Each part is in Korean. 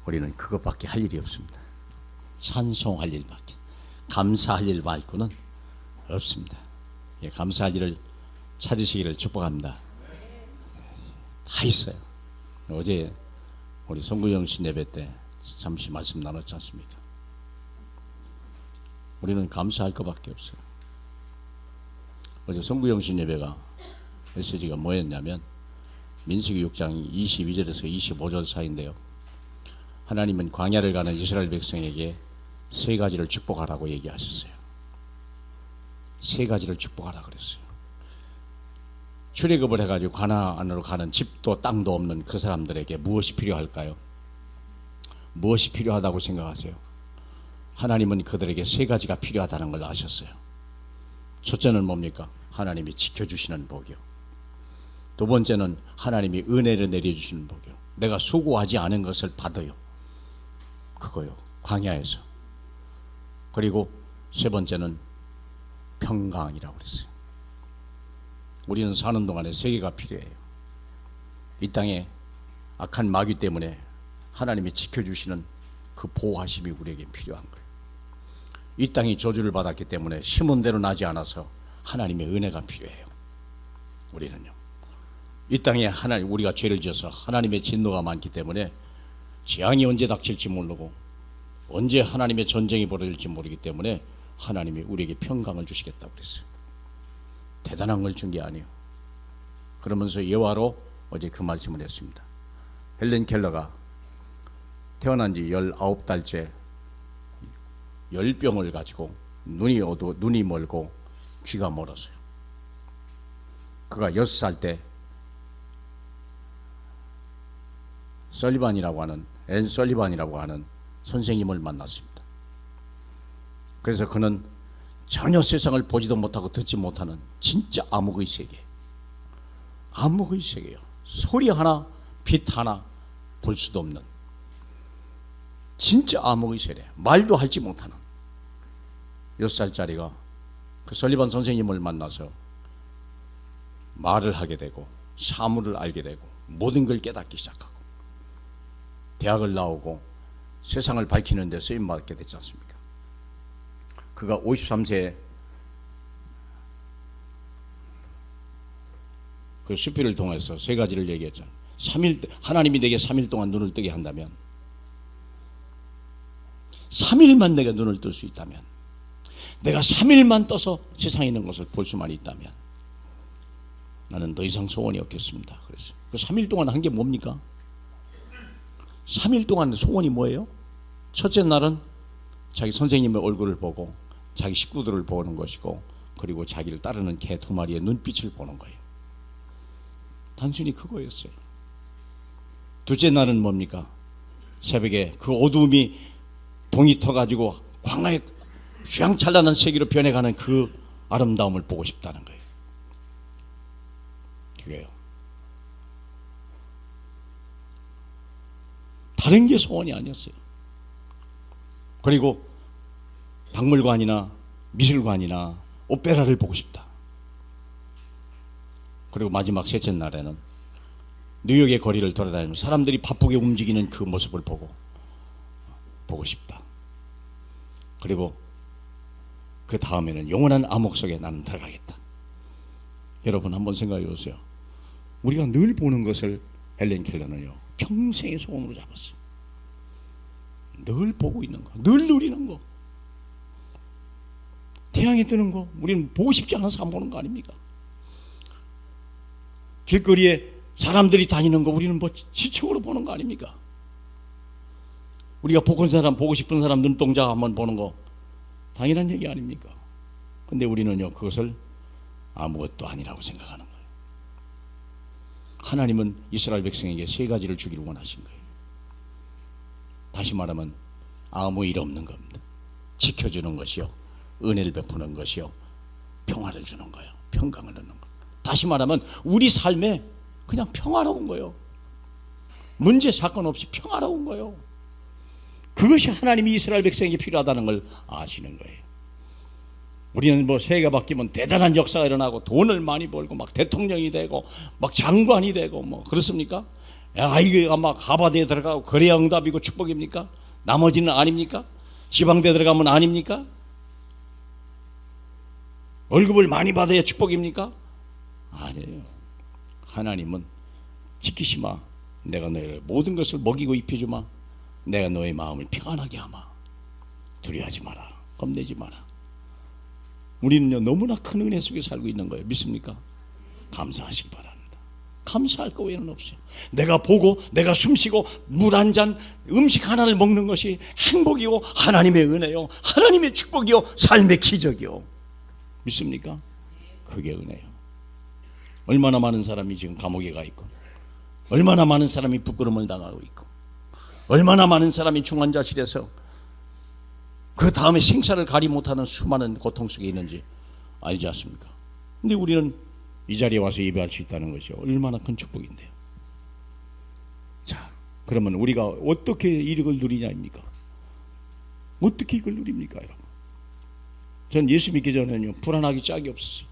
우리는 그것밖에 할 일이 없습니다. 찬송할 일밖에, 감사할 일 말고는 없습니다. 예, 감사할 일을 찾으시기를 축복합니다. 다 있어요. 어제 우리 송구영 씨 예배 때 잠시 말씀 나눴지 않습니까? 우리는 감사할 것밖에 없어요. 어제 송구영 씨 예배가 메시지가 뭐였냐면 민수기 6장 22절에서 25절 사이인데요. 하나님은 광야를 가는 이스라엘 백성에게 세 가지를 축복하라고 얘기하셨어요. 세 가지를 축복하라 그랬어요. 출애굽을 해가지고 가나안으로 가는 집도 땅도 없는 그 사람들에게 무엇이 필요할까요? 무엇이 필요하다고 생각하세요? 하나님은 그들에게 세 가지가 필요하다는 걸 아셨어요. 첫째는 뭡니까? 하나님이 지켜주시는 복이요. 두 번째는 하나님이 은혜를 내려주시는 복이요. 내가 수고하지 않은 것을 받아요. 그거요. 광야에서. 그리고 세 번째는 평강이라고 그랬어요. 우리는 사는 동안에 세 개가 필요해요. 이 땅에 악한 마귀 때문에 하나님이 지켜주시는 그 보호하심이 우리에게 필요한 거예요. 이 땅이 저주를 받았기 때문에 심은 대로 나지 않아서 하나님의 은혜가 필요해요. 우리는요. 이 땅에 우리가 죄를 지어서 하나님의 진노가 많기 때문에 재앙이 언제 닥칠지 모르고 언제 하나님의 전쟁이 벌어질지 모르기 때문에 하나님이 우리에게 평강을 주시겠다고 그랬어요. 대단한 걸 준 게 아니에요. 그러면서 예화로 어제 그 말씀을 했습니다. 헬렌 켈러가 태어난 지 19달째 열병을 가지고 눈이 멀고 귀가 멀었어요. 그가 6살 때 앤 설리반이라고 하는 선생님을 만났습니다. 그래서 그는 전혀 세상을 보지도 못하고 듣지 못하는 진짜 암흑의 세계, 암흑의 세계요. 소리 하나, 빛 하나 볼 수도 없는 진짜 암흑의 세계, 말도 할지 못하는 6살짜리가 그 설리반 선생님을 만나서 말을 하게 되고 사물을 알게 되고 모든 걸 깨닫기 시작하고 대학을 나오고 세상을 밝히는 데 쓰임받게 됐지 않습니까? 그가 53세에 그 수필을 통해서 세 가지를 얘기했잖아요. 하나님이 내게 3일 동안 눈을 뜨게 한다면, 3일만 내가 눈을 뜰 수 있다면, 내가 3일만 떠서 세상에 있는 것을 볼 수만 있다면 나는 더 이상 소원이 없겠습니다. 그래서 그 3일 동안 한 게 뭡니까? 3일 동안 소원이 뭐예요? 첫째 날은 자기 선생님의 얼굴을 보고 자기 식구들을 보는 것이고, 그리고 자기를 따르는 개 2마리의 눈빛을 보는 거예요. 단순히 그거였어요. 둘째 날은 뭡니까? 새벽에 그 어두움이 동이 터가지고 광야의 휘황찬란한 세계로 변해가는 그 아름다움을 보고 싶다는 거예요. 그게요. 다른 게 소원이 아니었어요. 그리고 박물관이나 미술관이나 오페라를 보고 싶다. 그리고 마지막 셋째 날에는 뉴욕의 거리를 돌아다니면서 사람들이 바쁘게 움직이는 그 모습을 보고 싶다. 그리고 그 다음에는 영원한 암흑 속에 나는 들어가겠다. 여러분 한번 생각해 보세요. 우리가 늘 보는 것을 헬렌 켈러는요 평생의 소원으로 잡았어요. 늘 보고 있는 거, 늘 누리는 거. 태양이 뜨는 거 우리는 보고 싶지 않아서 안 보는 거 아닙니까? 길거리에 사람들이 다니는 거 우리는 뭐 지적으로 보는 거 아닙니까? 우리가 보고 싶은 사람 눈동자 한번 보는 거 당연한 얘기 아닙니까? 근데 우리는요 그것을 아무것도 아니라고 생각하는 거예요. 하나님은 이스라엘 백성에게 세 가지를 주기를 원하신 거예요. 다시 말하면 아무 일 없는 겁니다. 지켜주는 것이요, 은혜를 베푸는 것이요, 평화를 주는 거예요. 평강을 얻는 거. 다시 말하면 우리 삶에 그냥 평화로운 거예요. 문제 사건 없이 평화로운 거예요. 그것이 하나님이 이스라엘 백성에게 필요하다는 걸 아시는 거예요. 우리는 뭐 세계가 바뀌면 대단한 역사가 일어나고 돈을 많이 벌고 막 대통령이 되고 막 장관이 되고 뭐 그렇습니까? 야, 이게 아마 가바대에 들어가고 그래야 응답이고 축복입니까? 나머지는 아닙니까? 지방대 들어가면 아닙니까? 월급을 많이 받아야 축복입니까? 아니에요. 하나님은 지키시마. 내가 너희를 모든 것을 먹이고 입혀주마. 내가 너의 마음을 평안하게 하마. 두려워하지 마라. 겁내지 마라. 우리는요 너무나 큰 은혜 속에 살고 있는 거예요. 믿습니까? 감사하시기 바랍니다. 감사할 거 외에는 없어요. 내가 보고 내가 숨쉬고 물 한 잔 음식 하나를 먹는 것이 행복이요 하나님의 은혜요 하나님의 축복이요 삶의 기적이요. 믿습니까? 그게 은혜요. 얼마나 많은 사람이 지금 감옥에 가 있고, 얼마나 많은 사람이 부끄러움을 당하고 있고, 얼마나 많은 사람이 중환자실에서 그 다음에 생사를 가리 못하는 수많은 고통 속에 있는지 알지 않습니까? 근데 우리는 이 자리에 와서 예배할 수 있다는 것이 얼마나 큰 축복인데요. 자, 그러면 우리가 어떻게 이걸 누리냐입니까? 어떻게 이걸 누립니까, 여러분? 전 예수 믿기 전에는요 불안하기 짝이 없었어요.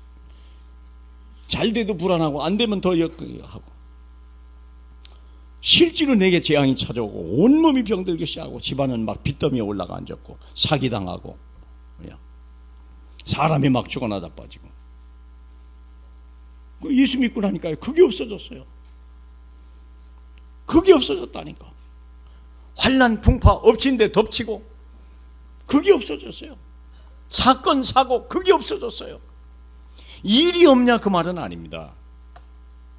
잘 돼도 불안하고 안 되면 더 하고, 실제로 내게 재앙이 찾아오고 온몸이 병들기 시작하고 집안은 막 빚더미에 올라가 앉았고 사기당하고 사람이 막 죽어나다 빠지고. 예수 믿고 나니까요 그게 없어졌어요. 그게 없어졌다니까. 환난 풍파 엎친 데 덮치고 그게 없어졌어요. 사건 사고 그게 없어졌어요. 일이 없냐 그 말은 아닙니다.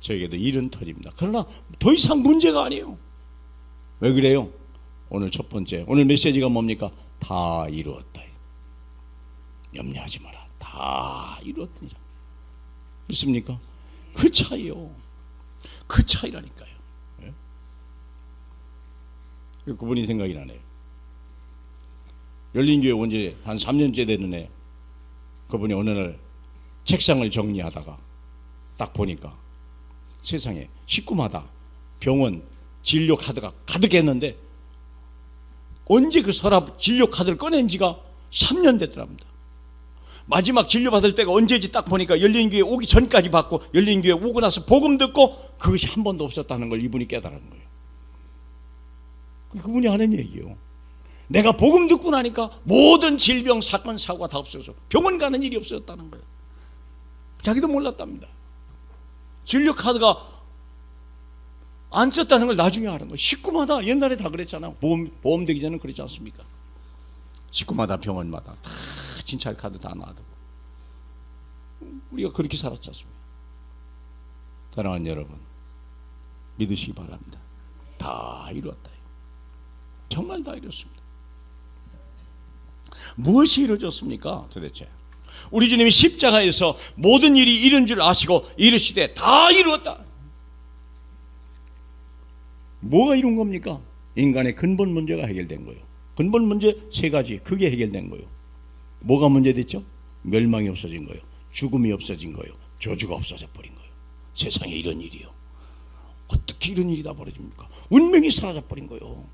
저에게도 일은 터집니다. 그러나 더 이상 문제가 아니에요. 왜 그래요? 오늘 첫 번째, 오늘 메시지가 뭡니까? 다 이루었다. 염려하지 마라. 다 이루었더니라. 믿습니까? 그 차이요. 그 차이라니까요. 예? 그분이 생각이 나네요. 열린교회 온 지 한 3년째 됐는데 그분이 어느 날 책상을 정리하다가 딱 보니까 세상에 식구마다 병원 진료 카드가 가득했는데 언제 그 서랍 진료 카드를 꺼낸 지가 3년 됐더랍니다. 마지막 진료 받을 때가 언제지 딱 보니까 열린교회 오기 전까지 받고 열린교회 오고 나서 복음 듣고 그것이 한 번도 없었다는 걸 이분이 깨달은 거예요. 그분이 하는 얘기예요. 내가 복음 듣고 나니까 모든 질병 사건 사고가 다 없어져 병원 가는 일이 없어졌다는 거예요. 자기도 몰랐답니다. 진료 카드가 안 썼다는 걸 나중에 아는 거예요. 식구마다 옛날에 다 그랬잖아요. 보험 되기 전에는 그렇지 않습니까? 식구마다 병원마다 다 진찰 카드 다 놔두고 우리가 그렇게 살았지 않습니까? 사랑하는 여러분, 믿으시기 바랍니다. 다 이루었다. 정말 다 이뤘습니다. 무엇이 이루어졌습니까? 도대체 우리 주님이 십자가에서 모든 일이 이룬 줄 아시고 이르시되 다 이루었다. 뭐가 이룬 겁니까? 인간의 근본 문제가 해결된 거예요. 근본 문제 세 가지, 그게 해결된 거예요. 뭐가 문제됐죠? 멸망이 없어진 거예요. 죽음이 없어진 거예요. 저주가 없어져 버린 거예요. 세상에 이런 일이요. 어떻게 이런 일이 다 벌어집니까? 운명이 사라져 버린 거예요.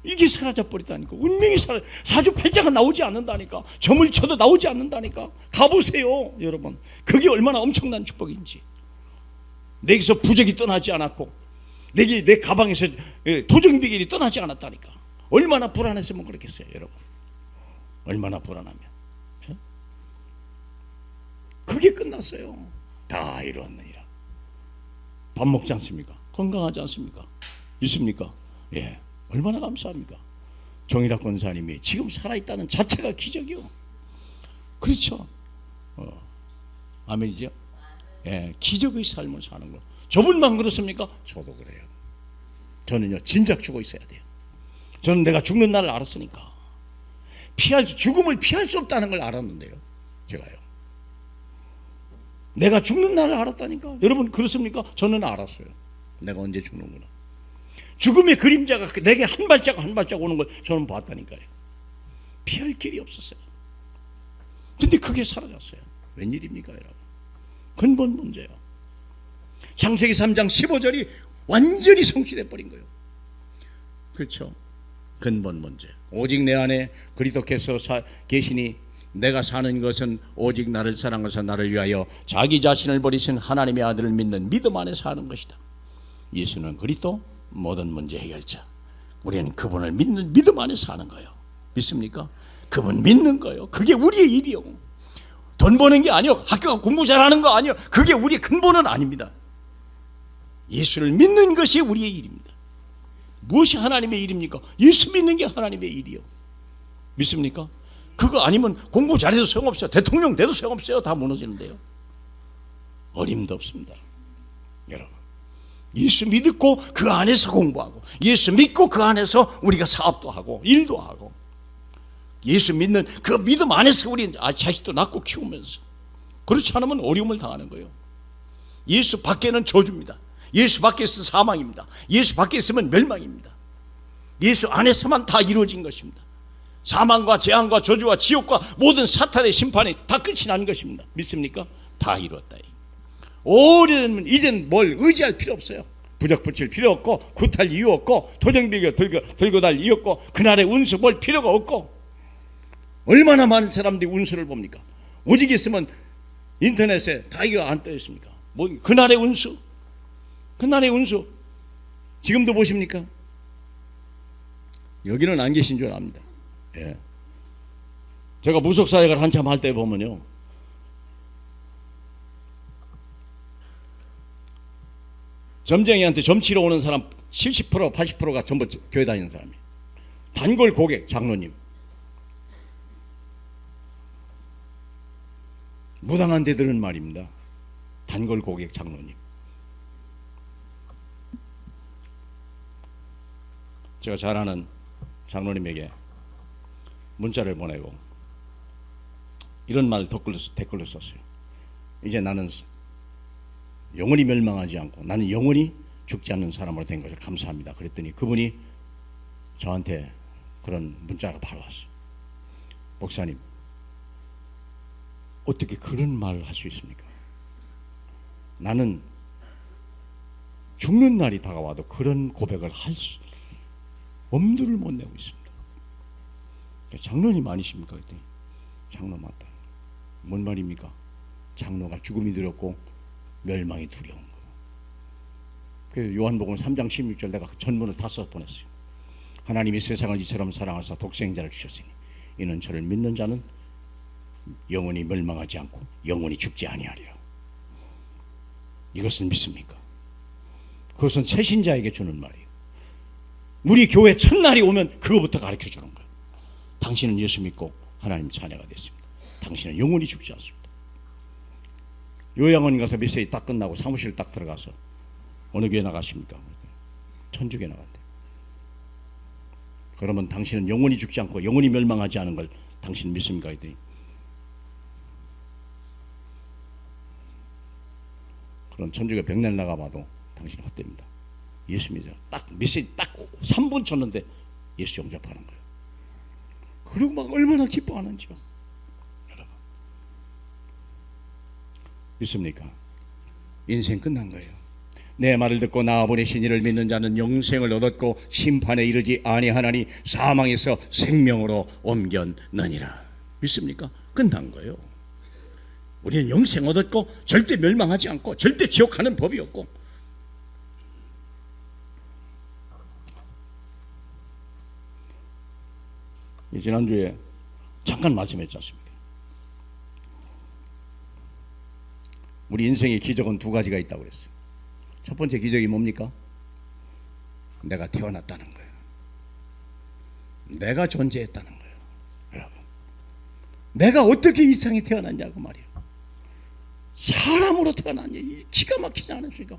이게 사라져 버리다니까. 운명이 사주팔자가 나오지 않는다니까. 점을 쳐도 나오지 않는다니까. 가보세요 여러분. 그게 얼마나 엄청난 축복인지. 내게서 부적이 떠나지 않았고 내 가방에서 도정비결이 떠나지 않았다니까. 얼마나 불안했으면 그렇겠어요 여러분. 얼마나 불안하면. 그게 끝났어요. 다 이루었느니라. 밥 먹지 않습니까? 건강하지 않습니까? 있습니까? 예. 얼마나 감사합니까? 정일학 권사님이 지금 살아있다는 자체가 기적이요. 그렇죠? 아멘이죠? 예, 기적의 삶을 사는 거. 저분만 그렇습니까? 저도 그래요. 저는요 진작 죽어 있어야 돼요. 저는 내가 죽는 날을 알았으니까. 죽음을 피할 수 없다는 걸 알았는데요. 제가요. 내가 죽는 날을 알았다니까. 여러분 그렇습니까? 저는 알았어요. 내가 언제 죽는구나. 죽음의 그림자가 내게 한 발자국 한 발자국 오는 걸 저는 봤다니까요. 피할 길이 없었어요. 근데 그게 사라졌어요. 웬일입니까 여러분? 근본 문제예요. 창세기 3장 15절이 완전히 성취돼 버린 거예요. 그렇죠? 근본 문제. 오직 내 안에 그리스도께서 계시니 내가 사는 것은 오직 나를 사랑하사 나를 위하여 자기 자신을 버리신 하나님의 아들을 믿는 믿음 안에 사는 것이다. 예수는 그리스도 모든 문제 해결자. 우리는 그분을 믿는 믿음 안에 사는 거예요. 믿습니까? 그분 믿는 거예요. 그게 우리의 일이요. 돈 버는 게 아니요, 학교 공부 잘하는 거 아니요, 그게 우리의 근본은 아닙니다. 예수를 믿는 것이 우리의 일입니다. 무엇이 하나님의 일입니까? 예수 믿는 게 하나님의 일이요. 믿습니까? 그거 아니면 공부 잘해도 소용없어요. 대통령 돼도 소용없어요. 다 무너지는데요. 어림도 없습니다. 여러분, 예수 믿고 그 안에서 공부하고, 예수 믿고 그 안에서 우리가 사업도 하고 일도 하고, 예수 믿는 그 믿음 안에서 우리 자식도 낳고 키우면서, 그렇지 않으면 어려움을 당하는 거예요. 예수 밖에는 저주입니다. 예수 밖에 있으면 사망입니다. 예수 밖에 있으면 멸망입니다. 예수 안에서만 다 이루어진 것입니다. 사망과 재앙과 저주와 지옥과 모든 사탄의 심판이 다 끝이 난 것입니다. 믿습니까? 다 이루었다. 오래되면 이젠 뭘 의지할 필요 없어요. 부적 붙일 필요 없고, 굿할 이유 없고, 토정비교 들고 달 이유 없고, 그날의 운수 볼 필요가 없고. 얼마나 많은 사람들이 운수를 봅니까? 오직 있으면 인터넷에 다 이거 안 떠 있습니까? 뭐 그날의 운수, 그날의 운수 지금도 보십니까? 여기는 안 계신 줄 압니다. 예. 제가 무속사역을 한참 할 때 보면요, 점쟁이한테 점치러 오는 사람 70% 80%가 전부 교회 다니는 사람이에요. 단골 고객 장로님, 무당한 데들은 말입니다. 단골 고객 장로님. 제가 잘 아는 장로님에게 문자를 보내고 이런 말 댓글로 썼어요. 이제 나는 영원히 멸망하지 않고 나는 영원히 죽지 않는 사람으로 된 것을 감사합니다. 그랬더니 그분이 저한테 그런 문자가 바로 왔어요. 목사님, 어떻게 그런 말을 할 수 있습니까? 나는 죽는 날이 다가와도 그런 고백을 할 수, 엄두를 못 내고 있습니다. 장로님 아니십니까? 그랬더니 장로 맞다. 뭔 말입니까? 장로가 죽음이 두렵고 멸망이 두려운 거예요. 그래서 요한복음 3장 16절 내가 전문을 다 써 보냈어요. 하나님이 세상을 이처럼 사랑하사 독생자를 주셨으니 이는 저를 믿는 자는 영원히 멸망하지 않고 영원히 죽지 아니하리라. 이것을 믿습니까? 그것은 새신자에게 주는 말이에요. 우리 교회 첫날이 오면 그거부터 가르쳐 주는 거예요. 당신은 예수 믿고 하나님 자녀가 됐습니다. 당신은 영원히 죽지 않습니다. 요양원 가서 메시지 딱 끝나고 사무실 딱 들어가서 어느 교회 나가십니까? 천주교에 나간대. 그러면 당신은 영원히 죽지 않고 영원히 멸망하지 않은 걸 당신 믿습니까? 했더니 그런 천주교 백날 나가봐도 당신은 헛됩니다. 예수 믿어요. 딱 메시지 딱 3분 쳤는데 예수 영접하는 거예요. 그리고 막 얼마나 기뻐하는지요. 여러분, 믿습니까? 인생 끝난 거예요. 내 말을 듣고 나 보내신 이를 믿는 자는 영생을 얻었고 심판에 이르지 아니하나니 사망에서 생명으로 옮겼느니라. 믿습니까? 끝난 거예요. 우리는 영생 얻었고 절대 멸망하지 않고 절대 지옥 가는 법이 없고. 지난주에 잠깐 말씀했지 않습니까? 우리 인생의 기적은 두 가지가 있다고 그랬어요. 첫 번째 기적이 뭡니까? 내가 태어났다는 거예요. 내가 존재했다는 거예요. 여러분, 내가 어떻게 이 세상에 태어났냐고 말이에요. 사람으로 태어났냐? 기가 막히지 않습니까?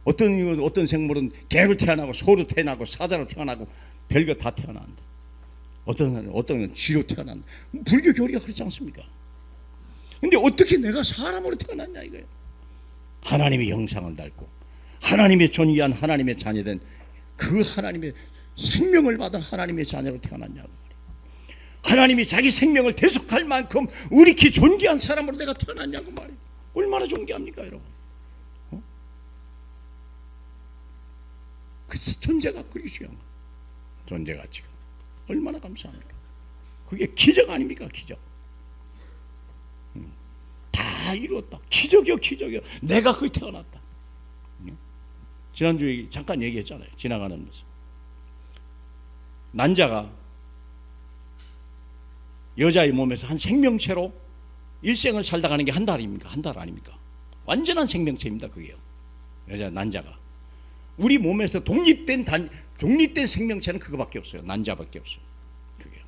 어떤 생물은 개로 태어나고 소로 태어나고 사자로 태어나고 별거 다 태어난다. 어떤 쥐로 태어난다. 불교 교리가 그렇지 않습니까? 근데 어떻게 내가 사람으로 태어났냐 이거예요. 하나님의 형상을 닮고 하나님의 존귀한 하나님의 자녀된 그 하나님의 생명을 받은 하나님의 자녀로 태어났냐고 말이에요. 하나님이 자기 생명을 대속할 만큼 우리키 존귀한 사람으로 내가 태어났냐고 말이에요. 얼마나 존귀합니까 여러분? 그 존재가 그리 중요한 거예요. 존재 가치가 얼마나 감사합니까? 그게 기적 아닙니까? 기적. 다 이루었다. 기적이요 기적이요. 내가 거기 태어났다. 지난주에 잠깐 얘기했잖아요. 지나가는 모습. 난자가 여자의 몸에서 한 생명체로 일생을 살다 가는 게 한 달입니까? 한 달 아닙니까? 완전한 생명체입니다. 그게요. 여자 난자가 우리 몸에서 독립된 생명체는 그거밖에 없어요. 난자밖에 없어요. 그게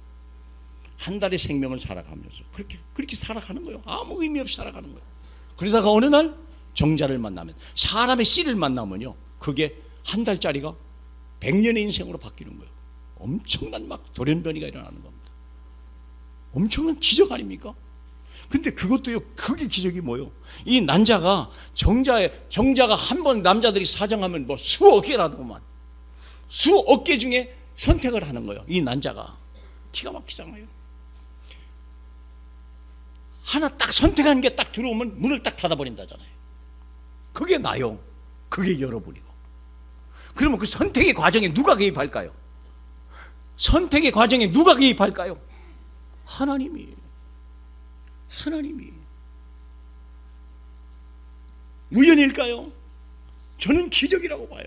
한 달의 생명을 살아가면서 그렇게 살아가는 거예요. 아무 의미 없이 살아가는 거예요. 그러다가 어느 날 정자를 만나면, 사람의 씨를 만나면요, 그게 한 달짜리가 100년의 인생으로 바뀌는 거예요. 엄청난 막 돌연변이가 일어나는 겁니다. 엄청난 기적 아닙니까? 근데 그것도요, 그게 기적이 뭐요? 이 난자가 정자가 한 번 남자들이 사정하면 뭐 수억 개라도만, 수억 개 중에 선택을 하는 거예요. 이 난자가 기가 막히잖아요. 하나 딱 선택한 게 딱 들어오면 문을 딱 닫아버린다잖아요. 그게 나요. 그게 열어버리고. 그러면 그 선택의 과정에 누가 개입할까요? 선택의 과정에 누가 개입할까요? 하나님이. 우연일까요? 저는 기적이라고 봐요.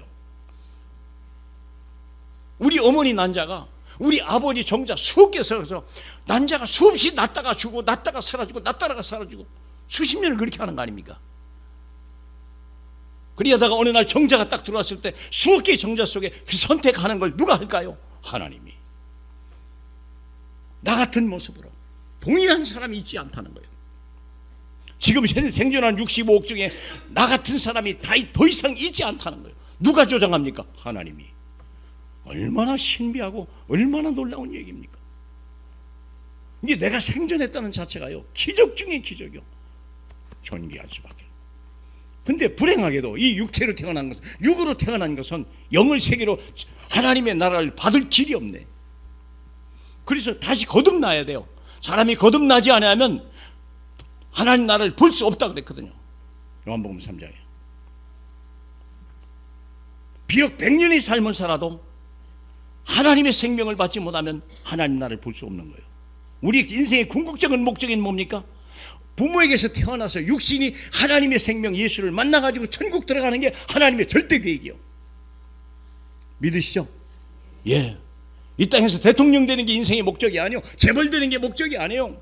우리 어머니 난자가 우리 아버지 정자 수억 개 써서 난자가 수없이 났다가 주고 났다가 사라지고 났다가 사라지고 수십 년을 그렇게 하는 거 아닙니까? 그러다가 어느 날 정자가 딱 들어왔을 때 수억 개의 정자 속에 그 선택하는 걸 누가 할까요? 하나님이. 나 같은 모습으로 동일한 사람이 있지 않다는 거예요. 지금 생존한 65억 중에 나 같은 사람이 더 이상 있지 않다는 거예요. 누가 조장합니까? 하나님이. 얼마나 신비하고 얼마나 놀라운 얘기입니까? 이게 내가 생존했다는 자체가요, 기적 중에 기적이요. 존귀할 수밖에. 근데 불행하게도 이 육체로 태어난 것은, 육으로 태어난 것은 영을 세계로 하나님의 나라를 받을 길이 없네. 그래서 다시 거듭나야 돼요. 사람이 거듭나지 않으면 하나님 나라를 볼 수 없다고 그랬거든요. 요한복음 3장에. 비록 100년의 삶을 살아도 하나님의 생명을 받지 못하면 하나님 나라를 볼 수 없는 거예요. 우리 인생의 궁극적인 목적은 뭡니까? 부모에게서 태어나서 육신이 하나님의 생명 예수를 만나가지고 천국 들어가는 게 하나님의 절대 계획이요. 믿으시죠? 예. 이 땅에서 대통령 되는 게 인생의 목적이 아니요, 재벌 되는 게 목적이 아니에요.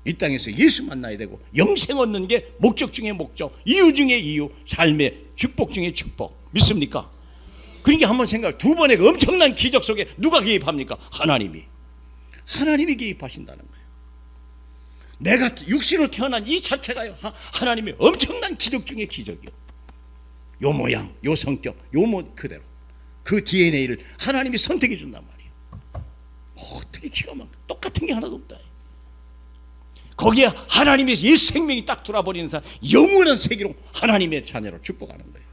이 땅에서 예수 만나야 되고 영생 얻는 게 목적 중에 목적, 이유 중에 이유, 삶의 축복 중에 축복. 믿습니까? 그러니까 한번 생각, 두 번의 그 엄청난 기적 속에 누가 개입합니까? 하나님이 개입하신다는 거예요. 내가 육신으로 태어난 이 자체가요, 하나님의 엄청난 기적 중에 기적이요. 요 모양, 요 성격, 요 그대로 그 DNA를 하나님이 선택해 준단 말이에요. 어떻게 기가 막 똑같은 게 하나도 없다. 거기에 하나님의 예수 생명이 딱 돌아버리는 사람, 영원한 세계로 하나님의 자녀로 축복하는 거예요.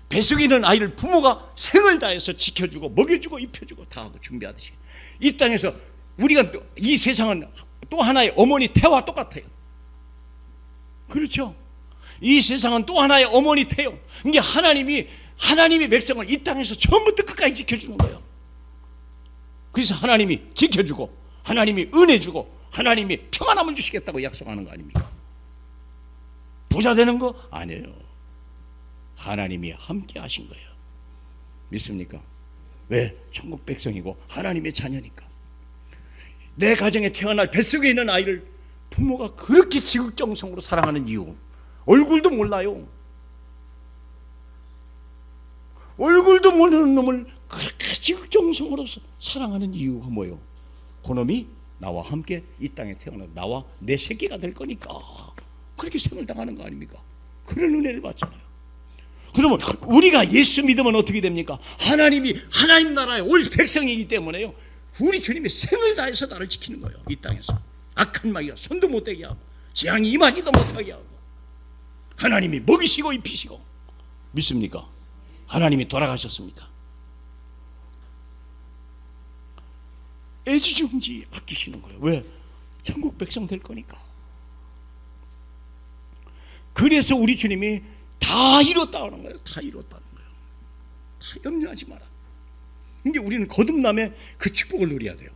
뱃속에 있는 아이를 부모가 생을 다해서 지켜주고 먹여주고 입혀주고 다 하고 준비하듯이, 이 땅에서 우리가 이 세상은 또 하나의 어머니 태와 똑같아요. 그렇죠? 이 세상은 또 하나의 어머니 태요. 이게 하나님의 백성을 이 땅에서 처음부터 끝까지 지켜주는 거예요. 그래서 하나님이 지켜주고 하나님이 은혜 주고 하나님이 평안함을 주시겠다고 약속하는 거 아닙니까? 부자 되는 거 아니에요. 하나님이 함께 하신 거예요. 믿습니까? 왜? 천국 백성이고 하나님의 자녀니까. 내 가정에 태어날 뱃속에 있는 아이를 부모가 그렇게 지극정성으로 사랑하는 이유, 얼굴도 몰라요. 얼굴도 모르는 놈을 그렇게 지극정성으로 사랑하는 이유가 뭐예요? 그놈이 나와 함께 이 땅에 태어나 나와 내 새끼가 될 거니까 그렇게 생을 당하는 거 아닙니까? 그런 은혜를 받잖아요. 그러면 우리가 예수 믿으면 어떻게 됩니까? 하나님 나라의 올 백성이기 때문에요, 우리 주님이 생을 다해서 나를 지키는 거예요. 이 땅에서 악한 마귀가 손도 못 대게 하고 재앙이 임하지도 못하게 하고 하나님이 먹이시고 입히시고. 믿습니까? 하나님이 돌아가셨습니까? 애지중지 아끼시는 거예요. 왜? 천국 백성 될 거니까. 그래서 우리 주님이 다 이뤘다 하는 거예요. 다 이뤘다는 거예요. 다 염려하지 마라. 근데 우리는 거듭남에 그 축복을 누려야 돼요.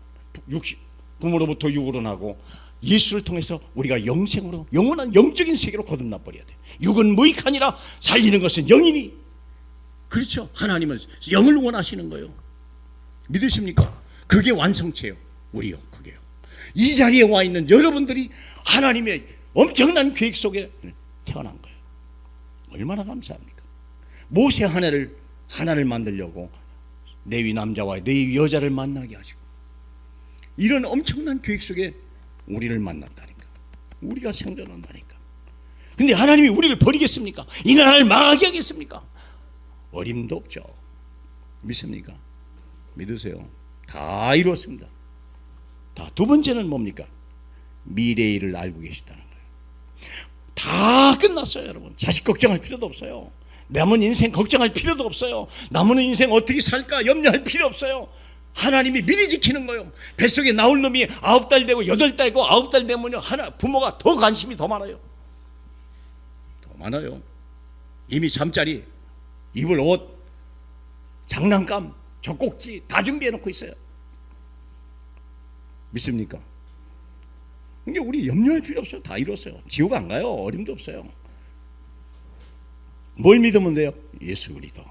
부모로부터 육으로 나고 예수를 통해서 우리가 영생으로 영원한 영적인 세계로 거듭나 버려야 돼요. 육은 무익하니라 살리는 것은 영이니 그렇죠. 하나님은 영을 원하시는 거예요. 믿으십니까? 그게 완성체요. 우리요. 그게요. 이 자리에 와 있는 여러분들이 하나님의 엄청난 계획 속에 태어난 거예요. 얼마나 감사합니까? 모세 하나를 만들려고 레위 남자와 레위 여자를 만나게 하시고, 이런 엄청난 계획 속에 우리를 만났다니까. 우리가 생존한다니까. 근데 하나님이 우리를 버리겠습니까? 이 나라를 망하게 하겠습니까? 어림도 없죠. 믿습니까? 믿으세요. 다 이루었습니다. 다. 두 번째는 뭡니까? 미래의 일을 알고 계시다는 거예요. 다 끝났어요, 여러분. 자식 걱정할 필요도 없어요. 남은 인생 걱정할 필요도 없어요. 남은 인생 어떻게 살까 염려할 필요 없어요. 하나님이 미리 지키는 거예요. 뱃속에 나올 놈이 9달 되고 8달 되고 9달 되면요, 부모가 더 관심이 더 많아요. 더 많아요. 이미 잠자리, 입을 옷, 장난감, 젖꼭지 다 준비해 놓고 있어요. 믿습니까? 이게 우리 염려할 필요 없어요. 다 이뤘어요. 지옥 안 가요. 어림도 없어요. 뭘 믿으면 돼요? 예수 그리스도.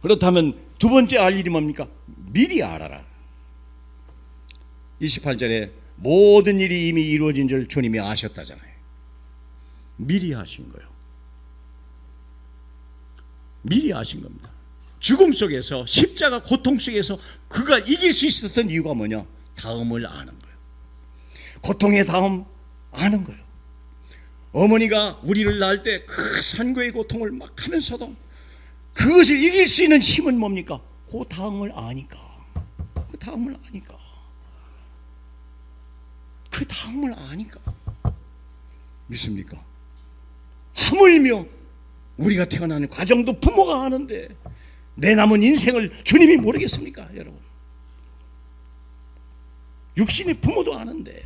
그렇다면 두 번째 알 일이 뭡니까? 미리 알아라. 28절에 모든 일이 이미 이루어진 줄 주님이 아셨다잖아요. 미리 아신 거예요. 미리 아신 겁니다. 죽음 속에서, 십자가 고통 속에서 그가 이길 수 있었던 이유가 뭐냐? 다음을 아는 거예요. 고통의 다음 아는 거예요. 어머니가 우리를 낳을 때 그 산고의 고통을 막 하면서도 그것을 이길 수 있는 힘은 뭡니까? 그 다음을 아니까. 그 다음을 아니까. 그 다음을 아니까. 믿습니까? 하물며 우리가 태어나는 과정도 부모가 아는데 내 남은 인생을 주님이 모르겠습니까, 여러분? 육신의 부모도 아는데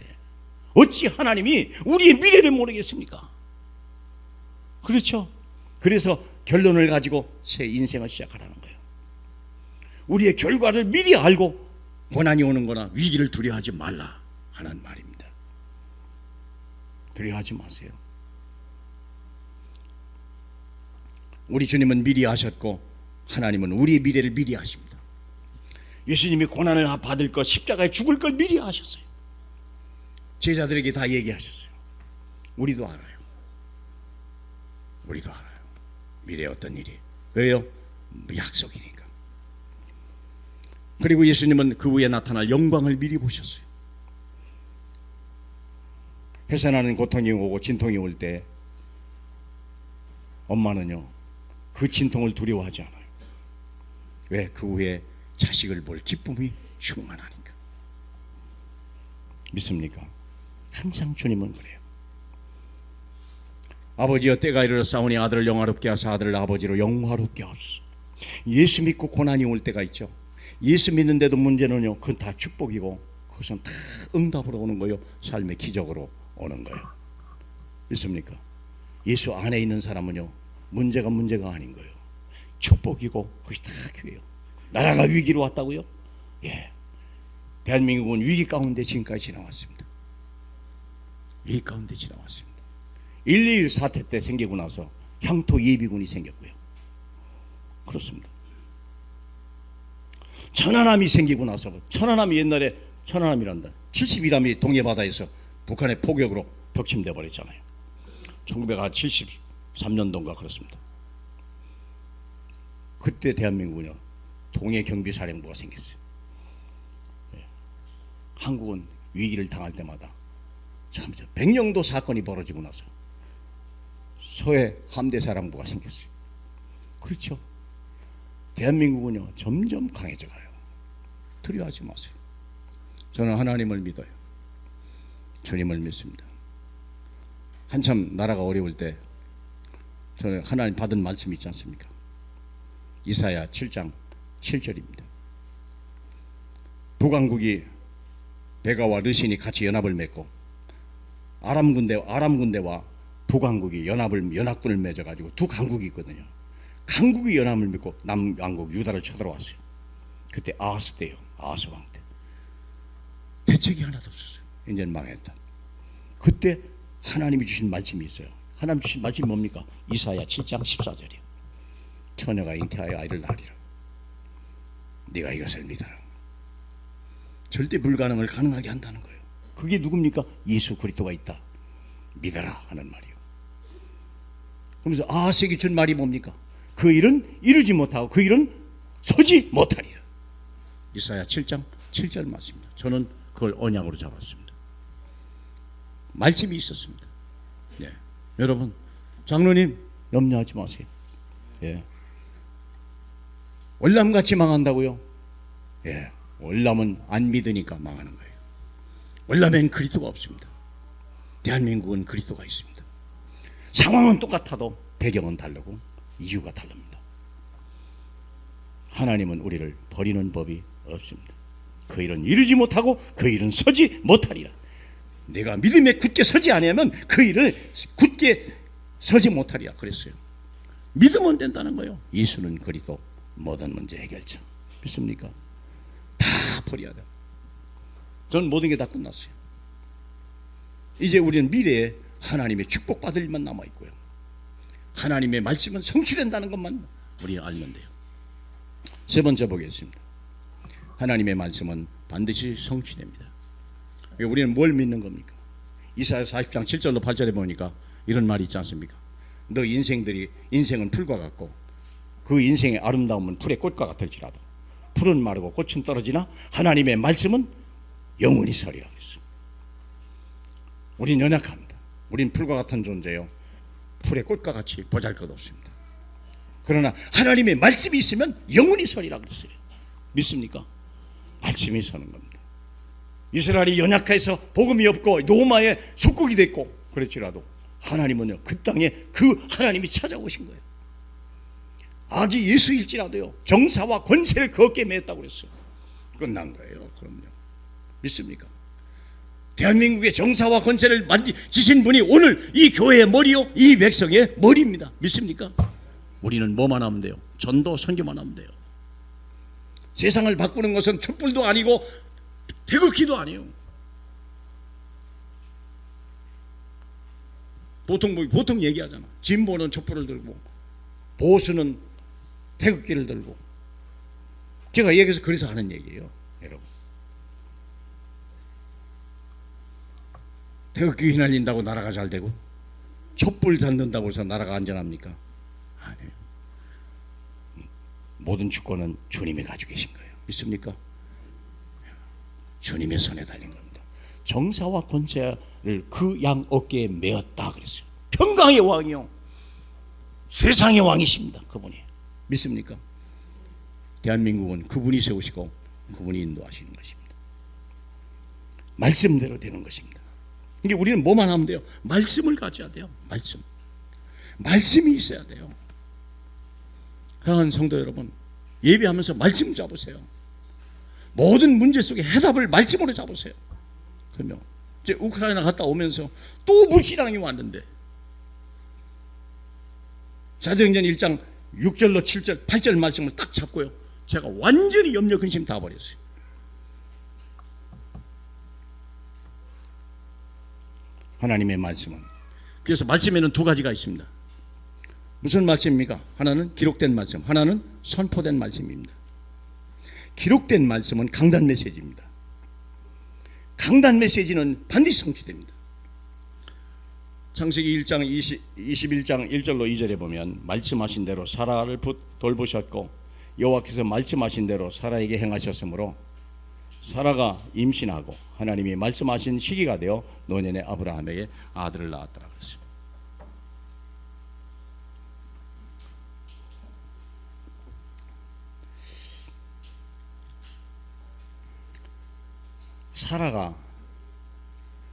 어찌 하나님이 우리의 미래를 모르겠습니까? 그렇죠? 그래서 결론을 가지고 새 인생을 시작하라는 거예요. 우리의 결과를 미리 알고 고난이 오는 거나 위기를 두려워하지 말라 하는 말입니다. 두려워하지 마세요. 우리 주님은 미리 아셨고 하나님은 우리의 미래를 미리 아십니다. 예수님이 고난을 받을 것, 십자가에 죽을 걸 미리 아셨어요. 제자들에게 다 얘기하셨어요. 우리도 알아요. 우리도 알아요. 미래에 어떤 일이. 왜요? 약속이니까. 그리고 예수님은 그 후에 나타날 영광을 미리 보셨어요. 회사나는 고통이 오고 진통이 올 때 엄마는요, 그 진통을 두려워하지 않아요. 왜? 그 후에 자식을 볼 기쁨이 충만하니까. 믿습니까? 항상 주님은 그래요. 아버지여, 때가 이르렀사오니 아들을 영화롭게 하사 아들을 아버지로 영화롭게 하옵소서. 예수 믿고 고난이 올 때가 있죠. 예수 믿는데도 문제는요, 그건 다 축복이고 그것은 다 응답으로 오는 거예요. 삶의 기적으로 오는 거예요. 믿습니까? 예수 안에 있는 사람은요, 문제가 아닌 거예요. 축복이고 그것이 다 기회예요. 나라가 위기로 왔다고요? 예. 대한민국은 위기 가운데 지금까지 지나왔습니다. 위기 가운데 지나왔습니다. 1.21 사태 때 생기고 나서 향토 예비군이 생겼고요. 그렇습니다. 천안함이 생기고 나서, 천안함이 옛날에 천안함이란다. 71함이 동해바다에서 북한의 포격으로 격침돼 버렸잖아요. 1973년도인가 그렇습니다. 그때 대한민국은요, 동해경비사령부가 생겼어요. 예. 한국은 위기를 당할 때마다 참, 백령도 사건이 벌어지고 나서 서해 함대사령부가 생겼어요. 그렇죠? 대한민국은요, 점점 강해져 가요. 두려워하지 마세요. 저는 하나님을 믿어요. 주님을 믿습니다. 한참 나라가 어려울 때 저는 하나님 받은 말씀이 있지 않습니까? 이사야 7장 7절입니다. 북왕국이 베가와 르신이 같이 연합을 맺고 아람 군대와 북왕국이 연합군을 맺어가지고 두 강국이 있거든요. 강국이 연합을 맺고 남왕국 유다를 쳐들어왔어요. 그때 아하스 때요. 아하스 왕 때. 대책이 하나도 없었어요. 이제는 망했다. 그때 하나님이 주신 말씀이 있어요. 하나님 주신 말씀이 뭡니까? 이사야 7장 14절이요. 처녀가 잉태하여 아이를 낳으리라. 네가 이것을 믿어라. 절대 불가능을 가능하게 한다는 거예요. 그게 누굽니까? 예수 그리스도가 있다. 믿어라 하는 말이요. 그러면서 아하스에게 준 말이 뭡니까? 그 일은 이루지 못하고 그 일은 서지 못하리라. 이사야 7장 7절 말씀입니다. 저는 그걸 언약으로 잡았습니다. 말씀이 있었습니다. 네. 여러분, 장로님 염려하지 마세요. 예. 월남같이 망한다고요? 예. 월남은 안 믿으니까 망하는 거예요. 월남엔 그리스도가 없습니다. 대한민국은 그리스도가 있습니다. 상황은 똑같아도 배경은 다르고 이유가 다릅니다. 하나님은 우리를 버리는 법이 없습니다. 그 일은 이루지 못하고 그 일은 서지 못하리라. 내가 믿음에 굳게 서지 않으면 그 일을 굳게 서지 못하리라 그랬어요. 믿으면 된다는 거예요. 예수는 그리스도 모든 문제 해결자. 믿습니까? 다 버려야 돼. 저는 모든 게 다 끝났어요. 이제 우리는 미래에 하나님의 축복받을 일만 남아있고요. 하나님의 말씀은 성취된다는 것만 우리 알면 돼요. 세 번째 보겠습니다. 하나님의 말씀은 반드시 성취됩니다. 우리는 뭘 믿는 겁니까? 이사야 40장 7절로 8절에 보니까 이런 말이 있지 않습니까? 너 인생은 풀과 같고 그 인생의 아름다움은 풀의 꽃과 같을지라도 풀은 마르고 꽃은 떨어지나 하나님의 말씀은 영원히 서리라 했어요. 우린 연약합니다. 우린 풀과 같은 존재요. 풀의 꽃과 같이 보잘것없습니다. 그러나 하나님의 말씀이 있으면 영원히 서리라 그랬어요. 믿습니까? 말씀이 서는 겁니다. 이스라엘이 연약해서 복음이 없고 로마의 속국이 됐고 그랬지라도 하나님은요 그 땅에 그 하나님이 찾아오신 거예요. 아기 예수일지라도요 정사와 권세를 그 어깨에 맸다고 그랬어요. 끝난 거예요. 그럼요. 믿습니까? 대한민국의 정사와 권세를 지신 분이 오늘 이 교회의 머리요 이 백성의 머리입니다. 믿습니까? 우리는 뭐만 하면 돼요? 전도 선교만 하면 돼요. 세상을 바꾸는 것은 촛불도 아니고 태극기도 아니에요. 보통 얘기하잖아. 진보는 촛불을 들고 보수는 태극기를 들고. 제가 얘기해서 그래서 하는 얘기예요. 여러분, 태극기 휘날린다고 나라가 잘 되고 촛불 닫는다고 해서 나라가 안전합니까? 아니에요. 모든 주권은 주님이 가지고 계신 거예요. 믿습니까? 주님의 손에 달린 겁니다. 정사와 권세를 그 양 어깨에 메었다 그랬어요. 평강의 왕이요 세상의 왕이십니다. 그분이. 믿습니까? 대한민국은 그분이 세우시고 그분이 인도하시는 것입니다. 말씀대로 되는 것입니다. 근데 우리는 뭐만 하면 돼요? 말씀을 가져야 돼요. 말씀이 있어야 돼요. 사랑하는 성도 여러분, 예배하면서 말씀 잡으세요. 모든 문제 속에 해답을 말씀으로 잡으세요. 그러면 이제 우크라이나 갔다 오면서 또 불신앙이 왔는데 사도행전 1장 6절로 7절 8절 말씀을 딱 잡고요 제가 완전히 염려 근심 다 버렸어요. 하나님의 말씀은 그래서 말씀에는 두 가지가 있습니다. 무슨 말씀입니까? 하나는 기록된 말씀, 하나는 선포된 말씀입니다. 기록된 말씀은 강단 메시지입니다. 강단 메시지는 반드시 성취됩니다. 창세기 1장 21장 1절로 2절에 보면 말씀하신 대로 사라를 돌보셨고 여호와께서 말씀하신 대로 사라에게 행하셨으므로 사라가 임신하고 하나님이 말씀하신 시기가 되어 노년에 아브라함에게 아들을 낳았더라 그랬습니다. 사라가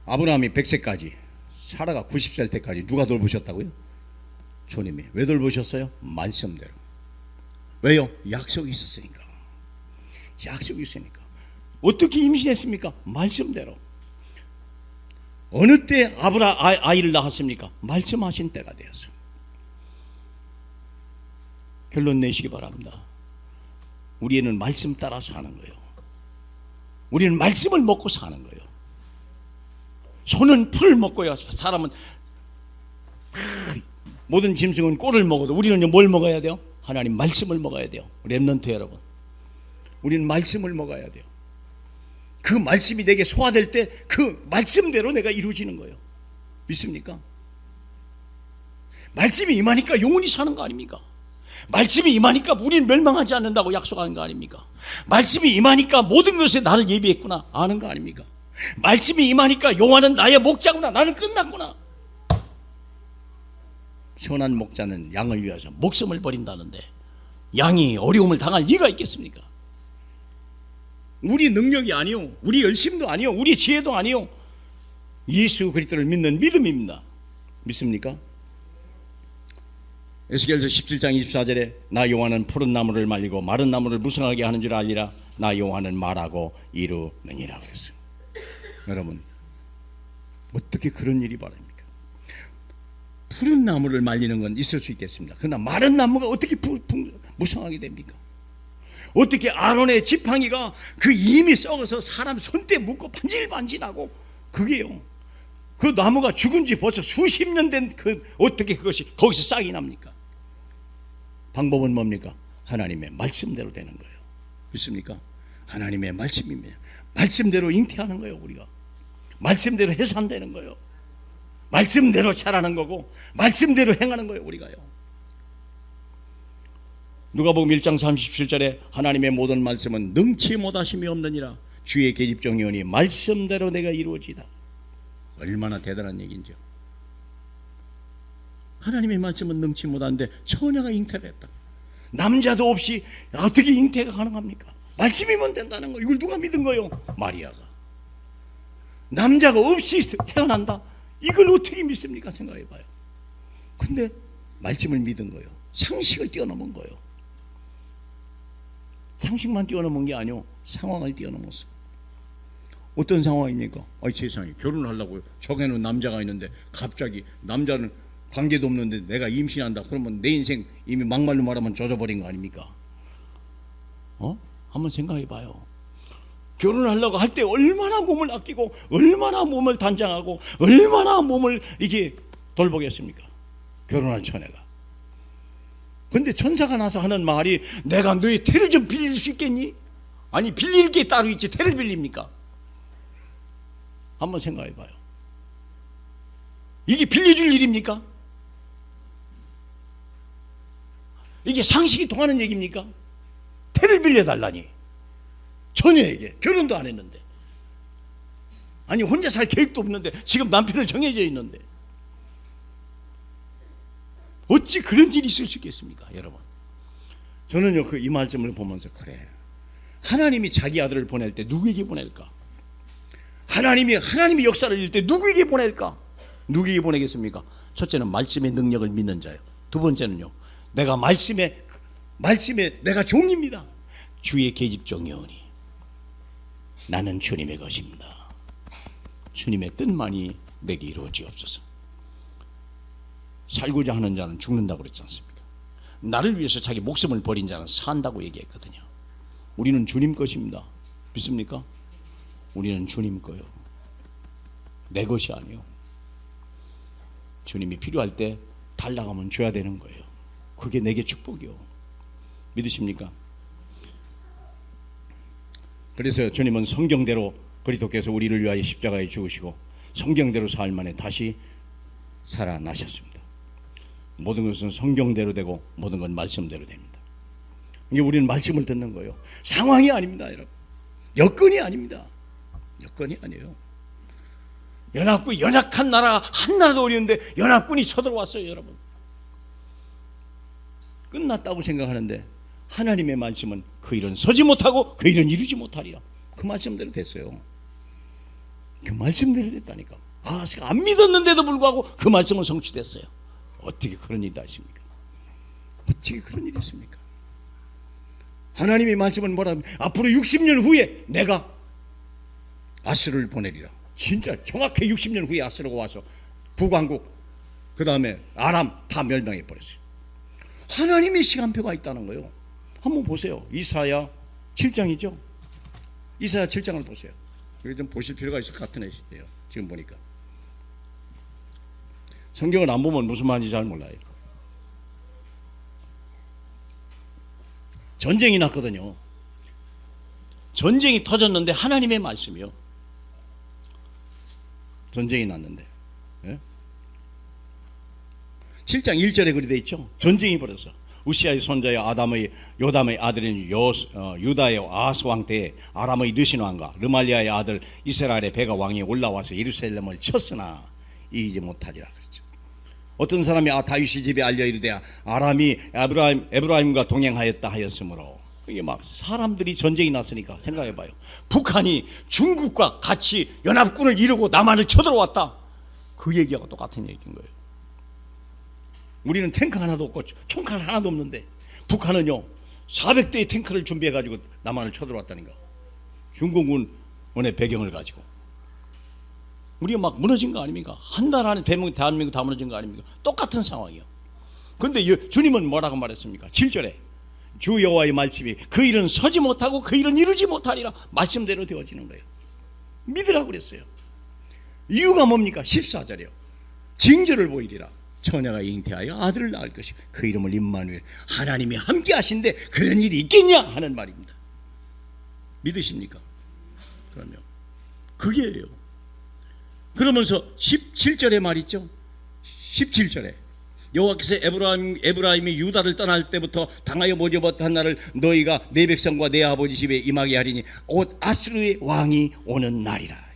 아브라함이 100세까지 사라가 90살 때까지 누가 돌보셨다고요? 주님이. 왜 돌보셨어요? 말씀대로. 왜요? 약속이 있었으니까. 약속이 있으니까. 어떻게 임신했습니까? 말씀대로. 어느 때 아이를 낳았습니까? 말씀하신 때가 되었어요. 결론 내시기 바랍니다. 우리는 말씀 따라 사는 거예요. 우리는 말씀을 먹고 사는 거예요. 소는 풀을 먹고요. 사람은 모든 짐승은 꼴을 먹어도 우리는 뭘 먹어야 돼요? 하나님 말씀을 먹어야 돼요. 렘넌트 여러분, 우리는 말씀을 먹어야 돼요. 그 말씀이 내게 소화될 때 그 말씀대로 내가 이루어지는 거예요. 믿습니까? 말씀이 임하니까 영원히 사는 거 아닙니까? 말씀이 임하니까 우리는 멸망하지 않는다고 약속하는 거 아닙니까? 말씀이 임하니까 모든 것에 나를 예비했구나 아는 거 아닙니까? 말씀이 임하니까 여호와는 나의 목자구나, 나는 끝났구나. 선한 목자는 양을 위해서 목숨을 버린다는데 양이 어려움을 당할 리가 있겠습니까? 우리 능력이 아니요, 우리 열심도 아니요, 우리 지혜도 아니요, 예수 그리스도를 믿는 믿음입니다. 믿습니까? 에스겔서 17장 24절에 나 여호와는 푸른 나무를 말리고 마른 나무를 무성하게 하는 줄 알리라. 나 여호와는 말하고 이루느니라 그랬어요. 여러분, 어떻게 그런 일이 바랍니까? 푸른 나무를 말리는 건 있을 수 있겠습니다. 그러나 마른 나무가 어떻게 무성하게 됩니까? 어떻게 아론의 지팡이가 그 이미 썩어서 사람 손때 묻고 반질반질하고, 그게요, 그 나무가 죽은 지 벌써 수십 년 된 그 어떻게 그것이 거기서 싹이 납니까? 방법은 뭡니까? 하나님의 말씀대로 되는 거예요. 믿습니까? 하나님의 말씀입니다. 말씀대로 잉태하는 거예요. 우리가 말씀대로 해서 안 되는 거예요. 말씀대로 자라는 거고 말씀대로 행하는 거예요. 우리가요. 누가복음 1장 37절에 하나님의 모든 말씀은 능치 못하심이 없느니라. 주의 계집종이오니 말씀대로 내가 이루어지다. 얼마나 대단한 얘기인지요. 하나님의 말씀은 능치 못하는데 처녀가 잉태를 했다. 남자도 없이 어떻게 잉태가 가능합니까? 말씀이면 된다는 거, 이걸 누가 믿은 거예요? 마리아가. 남자가 없이 태어난다? 이걸 어떻게 믿습니까? 생각해봐요. 근데 말씀을 믿은 거예요. 상식을 뛰어넘은 거예요. 상식만 뛰어넘은 게 아니고 상황을 뛰어넘었어. 어떤 상황입니까? 아이 세상에, 결혼을 하려고요. 저기는 남자가 있는데 갑자기 남자는 관계도 없는데 내가 임신한다. 그러면 내 인생 이미 막말로 말하면 젖어버린 거 아닙니까? 한번 생각해 봐요. 결혼을 하려고 할 때 얼마나 몸을 아끼고 얼마나 몸을 단장하고 얼마나 몸을 이게 돌보겠습니까? 결혼한 처녀가. 근데 천사가 나서 하는 말이, 내가 너의 태를 좀 빌릴 수 있겠니? 아니, 빌릴 게 따로 있지 태를 빌립니까? 한번 생각해 봐요. 이게 빌려줄 일입니까? 이게 상식이 통하는 얘기입니까? 태를 빌려달라니, 처녀에게. 결혼도 안 했는데, 아니 혼자 살 계획도 없는데, 지금 남편을 정해져 있는데 어찌 그런 일이 있을 수 있겠습니까? 여러분, 저는요 이 말씀을 보면서 그래, 하나님이 자기 아들을 보낼 때 누구에게 보낼까? 하나님이 역사를 이룰 때 누구에게 보낼까? 누구에게 보내겠습니까? 첫째는 말씀의 능력을 믿는 자요. 두 번째는요, 내가 말씀에 내가 종입니다. 주의 계집종이오니 나는 주님의 것입니다. 주님의 뜻만이 내게 이루어지옵소서. 살고자 하는 자는 죽는다고 그랬지 않습니까? 나를 위해서 자기 목숨을 버린 자는 산다고 얘기했거든요. 우리는 주님 것입니다. 믿습니까? 우리는 주님 거요. 내 것이 아니요. 주님이 필요할 때 달라고 하면 줘야 되는 거예요. 그게 내게 축복이요. 믿으십니까? 그래서 주님은 성경대로 그리스도께서 우리를 위하여 십자가에 죽으시고 성경대로 사흘 만에 다시 살아나셨습니다. 모든 것은 성경대로 되고 모든 건 말씀대로 됩니다. 이제 우리는 말씀을 듣는 거예요. 상황이 아닙니다, 여러분. 여건이 아닙니다. 여건이 아니에요. 연약한 나라 한 나라도 어려운데 연합군이 쳐들어왔어요, 여러분. 끝났다고 생각하는데 하나님의 말씀은 그 일은 서지 못하고 그 일은 이루지 못하리라. 그 말씀대로 됐어요. 그 말씀대로 됐다니까. 제가 안 믿었는데도 불구하고 그 말씀은 성취됐어요. 어떻게 그런 일이 다 있습니까? 어떻게 그런 일이 있습니까? 하나님의 말씀은 뭐라 하면, 앞으로 60년 후에 내가 아수르를 보내리라. 진짜 정확히 60년 후에 아수르가 와서 북왕국, 그 다음에 아람 다 멸망해 버렸어요. 하나님의 시간표가 있다는 거예요. 한번 보세요. 이사야 7장이죠. 이사야 7장을 보세요. 이거 좀 보실 필요가 있을 것 같은 애예요. 지금 보니까 성경을 안 보면 무슨 말인지 잘 몰라요. 전쟁이 났거든요. 전쟁이 터졌는데 하나님의 말씀이요. 전쟁이 났는데 7장 1절에 그리 돼 있죠. 전쟁이 벌어서 우시아의 손자여 요담의 아들인 유다의 아하스 왕 때에 아람의 느신 왕과 르말리아의 아들 이스라엘의 베가 왕이 올라와서 예루살렘을 쳤으나 이기지 못하리라 그랬죠. 어떤 사람이 다윗의 집에 알려 이르되 아람이 에브라임과 동행하였다 하였으므로, 이게 막 사람들이 전쟁이 났으니까 생각해봐요. 북한이 중국과 같이 연합군을 이루고 남한을 쳐들어왔다. 그 얘기하고 똑같은 얘기인 거예요. 우리는 탱크 하나도 없고 총칼 하나도 없는데 북한은요 400대의 탱크를 준비해가지고 남한을 쳐들어왔다니까. 중공군의 배경을 가지고 우리가 막 무너진 거 아닙니까? 한 달 안에 대한민국 다 무너진 거 아닙니까? 똑같은 상황이요. 그런데 주님은 뭐라고 말했습니까? 7절에 주 여호와의 말씀이 그 일은 서지 못하고 그 일은 이루지 못하리라 말씀대로 되어지는 거예요. 믿으라고 그랬어요. 이유가 뭡니까? 14절이요. 징조를 보이리라. 처녀가 잉태하여 아들을 낳을 것이고 그 이름을 임마누엘, 하나님이 함께 하신데 그런 일이 있겠냐 하는 말입니다. 믿으십니까? 그러면 그게예요. 그러면서 17절에 말 있죠. 17절에 여호와께서 에브라임이 유다를 떠날 때부터 당하여 보지 못한 날을 너희가 내 백성과 내 아버지 집에 임하게 하리니 곧 아수르의 왕이 오는 날이라.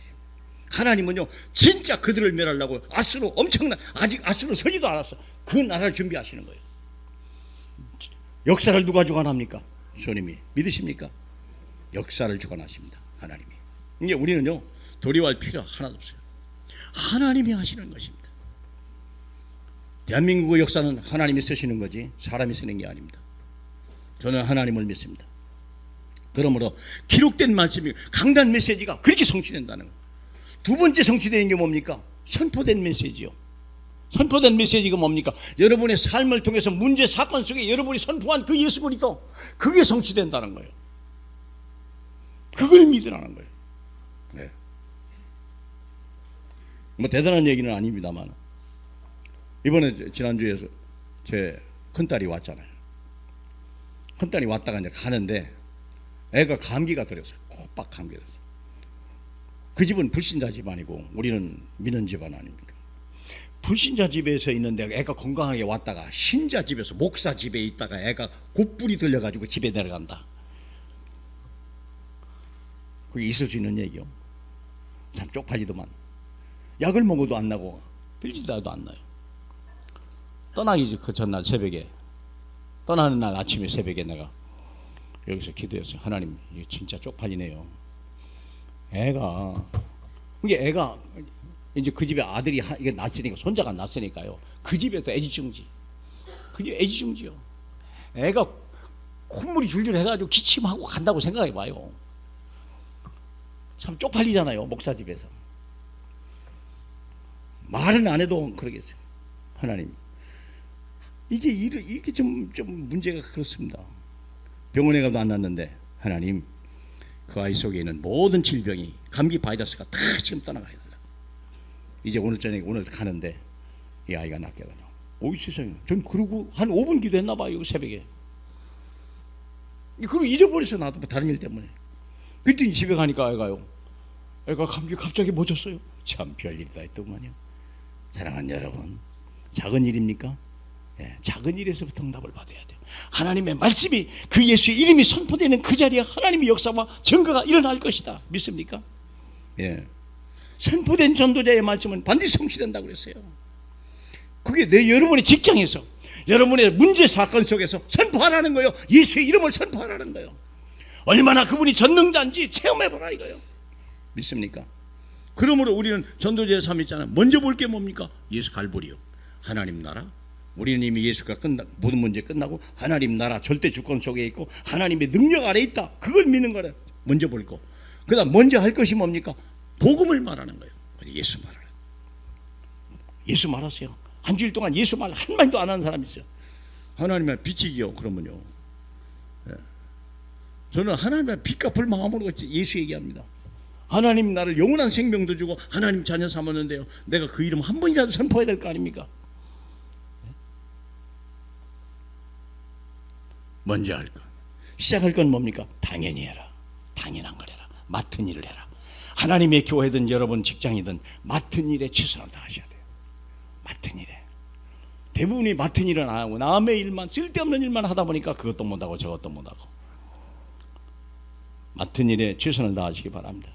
하나님은요 진짜 그들을 멸하려고 아수르 엄청난, 아직 아수르 서지도 않았어. 그 나라를 준비하시는 거예요. 역사를 누가 주관합니까? 주님이. 믿으십니까? 역사를 주관하십니다. 하나님이. 이제 우리는요 도리할 필요 하나도 없어요. 하나님이 하시는 것입니다. 대한민국의 역사는 하나님이 쓰시는 거지 사람이 쓰는 게 아닙니다. 저는 하나님을 믿습니다. 그러므로 기록된 말씀이, 강단 메시지가 그렇게 성취된다는 거예요. 두 번째 성취되는 게 뭡니까? 선포된 메시지요. 선포된 메시지가 뭡니까? 여러분의 삶을 통해서 문제 사건 속에 여러분이 선포한 그 예수 그리스도, 그게 성취된다는 거예요. 그걸 믿으라는 거예요. 네. 뭐 대단한 얘기는 아닙니다만, 이번에 지난주에 제 큰딸이 왔잖아요. 큰딸이 왔다가 이제 가는데 애가 감기가 들었어요. 코박 감기가 들었어요. 그 집은 불신자 집안이고 우리는 믿는 집안 아닙니까? 불신자 집에서 있는데 애가 건강하게 왔다가 신자 집에서, 목사 집에 있다가 애가 곧불이 들려가지고 집에 내려간다. 그게 있을 수 있는 얘기요. 참 쪽팔리더만. 약을 먹어도 안 나고 빌리다도 안 나요. 떠나기 그 전날 새벽에, 떠나는 날 아침에 새벽에 내가 여기서 기도했어요. 하나님, 이게 진짜 쪽팔리네요. 애가 이제 그 집에 아들이 이게 낳았으니까, 손자가 낳았으니까요. 그 집에도 애지중지. 그게 애지중지요. 애가 콧물이 줄줄 해가지고 기침하고 간다고 생각해봐요. 참 쪽팔리잖아요. 목사 집에서. 말은 안 해도 그러겠어요. 하나님, 이게 좀 문제가 그렇습니다. 병원에 가도 안 낫는데 하나님, 그 아이 속에 있는 모든 질병이, 감기 바이러스가 다 지금 떠나가야 된다. 이제 오늘 저녁에 오늘 가는데 이 아이가 낫게 되나. 오이 세상에. 전 그러고 한 5분 기도했나 봐요. 새벽에. 그럼 잊어버렸어. 나도 다른 일 때문에. 그랬더니 집에 가니까 애가 감기 갑자기 멎었어요. 참 별일이다 했더만요. 사랑하는 여러분, 작은 일입니까? 예, 작은 일에서부터 응답을 받아야 돼요. 하나님의 말씀이, 그 예수의 이름이 선포되는 그 자리에 하나님의 역사와 증거가 일어날 것이다. 믿습니까? 예. 선포된 전도자의 말씀은 반드시 성취된다고 그랬어요. 그게 여러분의 직장에서, 여러분의 문제 사건 속에서 선포하라는 거예요. 예수의 이름을 선포하라는 거예요. 얼마나 그분이 전능자인지 체험해보라 이거예요. 믿습니까? 그러므로 우리는 전도자의 삶이 있잖아요. 먼저 볼 게 뭡니까? 예수 갈보리요. 하나님 나라. 우리는 이미 예수가 모든 문제 끝나고 하나님 나라 절대 주권 속에 있고 하나님의 능력 아래 있다. 그걸 믿는 거래. 먼저 볼 거. 그 다음 먼저 할 것이 뭡니까? 복음을 말하는 거예요. 예수 말하라. 예수 말하세요. 한 주일 동안 예수 말 한마디도 안 하는 사람이 있어요. 하나님의 빛이지요. 그러면요. 예. 저는 하나님의 빛과 불 마음으로 예수 얘기합니다. 하나님 나를 영원한 생명도 주고 하나님 자녀 삼았는데요, 내가 그 이름 한 번이라도 선포해야 될 거 아닙니까? 먼저 할 것. 시작할 건 뭡니까? 당연히 해라. 당연한 걸 해라. 맡은 일을 해라. 하나님의 교회든 여러분 직장이든 맡은 일에 최선을 다하셔야 돼요. 맡은 일에. 대부분이 맡은 일은 안 하고 남의 일만, 쓸데없는 일만 하다 보니까 그것도 못하고 저것도 못하고. 맡은 일에 최선을 다하시기 바랍니다.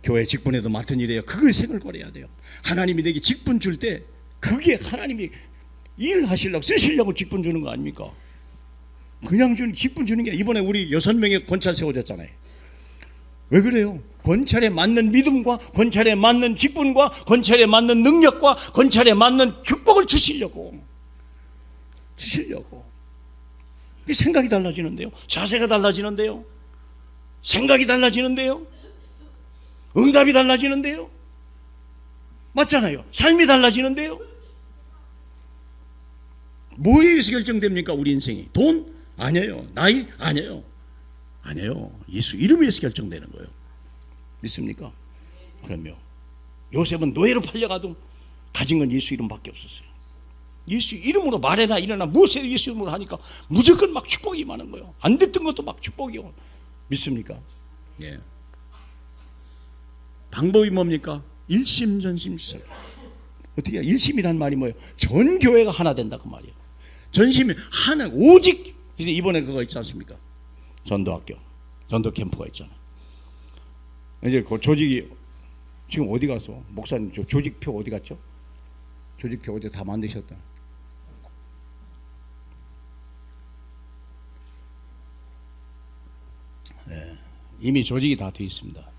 교회 직분에도 맡은 일이에요. 그걸 생각을 해야 돼요. 하나님이 내게 직분 줄 때 그게 하나님이 일을 하시려고 쓰시려고 직분 주는 거 아닙니까? 그냥 직분 주는 게, 이번에 우리 6명의 권찰 세워졌잖아요. 왜 그래요? 권찰에 맞는 믿음과 권찰에 맞는 직분과 권찰에 맞는 능력과 권찰에 맞는 축복을 주시려고. 생각이 달라지는데요. 자세가 달라지는데요. 생각이 달라지는데요. 응답이 달라지는데요. 맞잖아요. 삶이 달라지는데요. 뭐에 의해서 결정됩니까? 우리 인생이. 돈? 아니에요. 나이? 아니에요. 예수 이름에서 결정되는 거예요. 믿습니까? 그럼요. 요셉은 노예로 팔려가도 가진 건 예수 이름밖에 없었어요. 예수 이름으로 말해라 일어나 무엇에 예수 이름으로 하니까 무조건 막 축복이 임하는 거예요. 안 됐던 것도 막 축복이요. 믿습니까? 예. 방법이 뭡니까? 일심전심설. 어떻게 해요? 일심이란 말이 뭐예요? 전 교회가 하나 된다 그 말이에요. 전심이 하나, 오직. 이번에 그거 있지 않습니까? 전도학교, 전도 캠프가 있잖아요. 이제 그 조직이 지금 어디 가서 목사님 조직표 어디 갔죠? 조직표 어디 다 만드셨다. 네, 이미 조직이 다 돼 있습니다.